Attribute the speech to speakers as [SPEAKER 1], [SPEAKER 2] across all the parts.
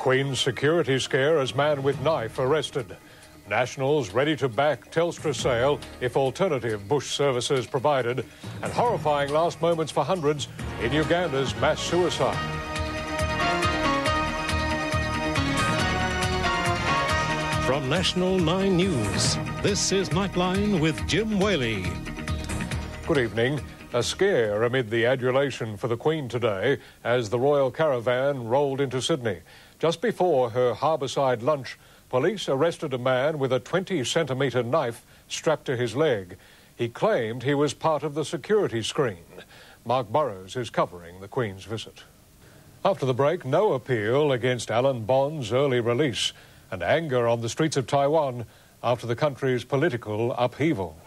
[SPEAKER 1] Queen's security scare as man with knife arrested. Nationals ready to back Telstra sale if alternative Bush services provided. And horrifying last moments for hundreds in Uganda's mass suicide.
[SPEAKER 2] From National 9 News, this is Nightline with Jim Waley.
[SPEAKER 1] Good evening. A scare amid the adulation for the Queen today as the royal caravan rolled into Sydney. Just before her harbourside lunch, police arrested a man with a 20-centimetre knife strapped to his leg. He claimed he was part of the security screen. Mark Burrows is covering the Queen's visit. After the break, no appeal against Alan Bond's early release, and anger on the streets of Taiwan after the country's political upheaval.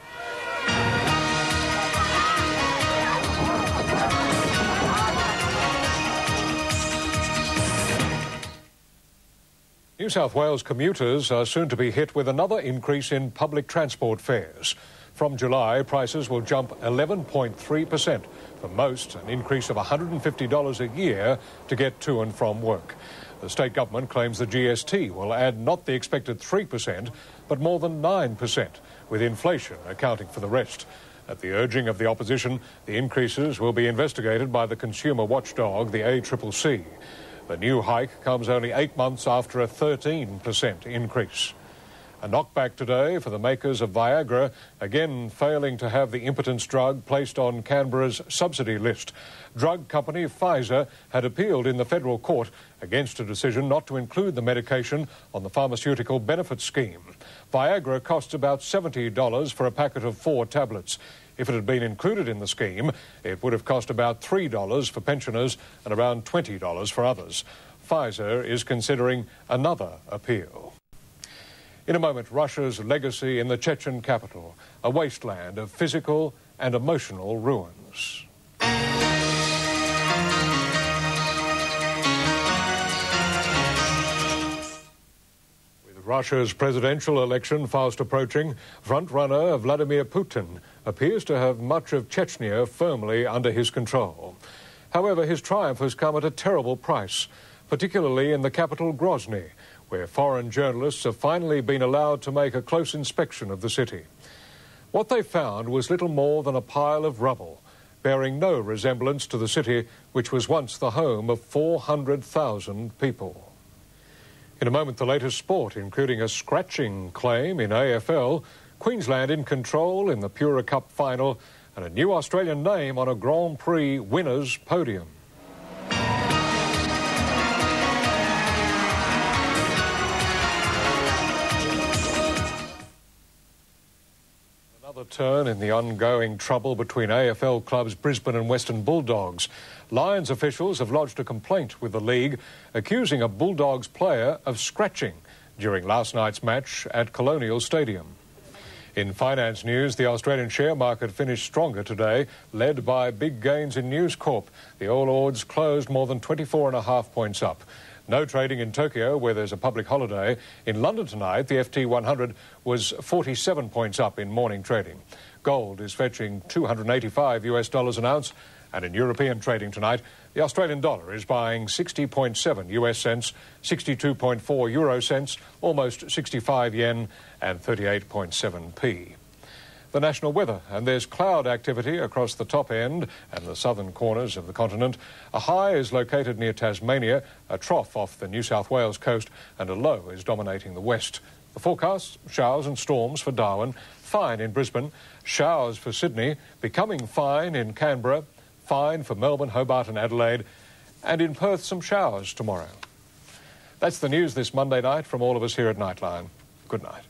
[SPEAKER 1] New South Wales commuters are soon to be hit with another increase in public transport fares. From July, prices will jump 11.3%. For most, an increase of $150 a year to get to and from work. The state government claims the GST will add not the expected 3%, but more than 9%, with inflation accounting for the rest. At the urging of the opposition, the increases will be investigated by the consumer watchdog, the ACCC. The new hike comes only 8 months after a 13% increase. A knockback today for the makers of Viagra, again failing to have the impotence drug placed on Canberra's subsidy list. Drug company Pfizer had appealed in the federal court against a decision not to include the medication on the pharmaceutical benefit scheme. Viagra costs about $70 for a packet of 4 tablets. If it had been included in the scheme, it would have cost about $3 for pensioners and around $20 for others. Pfizer is considering another appeal. In a moment, Russia's legacy in the Chechen capital, a wasteland of physical and emotional ruins. With Russia's presidential election fast approaching, front-runner Vladimir Putin appears to have much of Chechnya firmly under his control. However, his triumph has come at a terrible price, particularly in the capital Grozny, where foreign journalists have finally been allowed to make a close inspection of the city. What they found was little more than a pile of rubble, bearing no resemblance to the city which was once the home of 400,000 people. In a moment, the latest sport, including a scratching claim in AFL, Queensland in control in the Pura Cup final, and a new Australian name on a Grand Prix winners' podium. Another turn in the ongoing trouble between AFL clubs Brisbane and Western Bulldogs. Lions officials have lodged a complaint with the league accusing a Bulldogs player of scratching during last night's match at Colonial Stadium. In finance news, the Australian share market finished stronger today, led by big gains in News Corp. The All Ords closed more than 24.5 points up. No trading in Tokyo, where there's a public holiday. In London tonight, the FT 100 was 47 points up in morning trading. Gold is fetching $285 an ounce. And in European trading tonight, the Australian dollar is buying 60.7 US cents, 62.4 euro cents, almost 65 yen and 38.7p. The national weather, and there's cloud activity across the top end and the southern corners of the continent. A high is located near Tasmania, a trough off the New South Wales coast, and a low is dominating the west. The forecast, showers and storms for Darwin, fine in Brisbane, showers for Sydney, becoming fine in Canberra, fine for Melbourne, Hobart and Adelaide, and in Perth some showers tomorrow. That's the news this Monday night from all of us here at Nightline. Good night.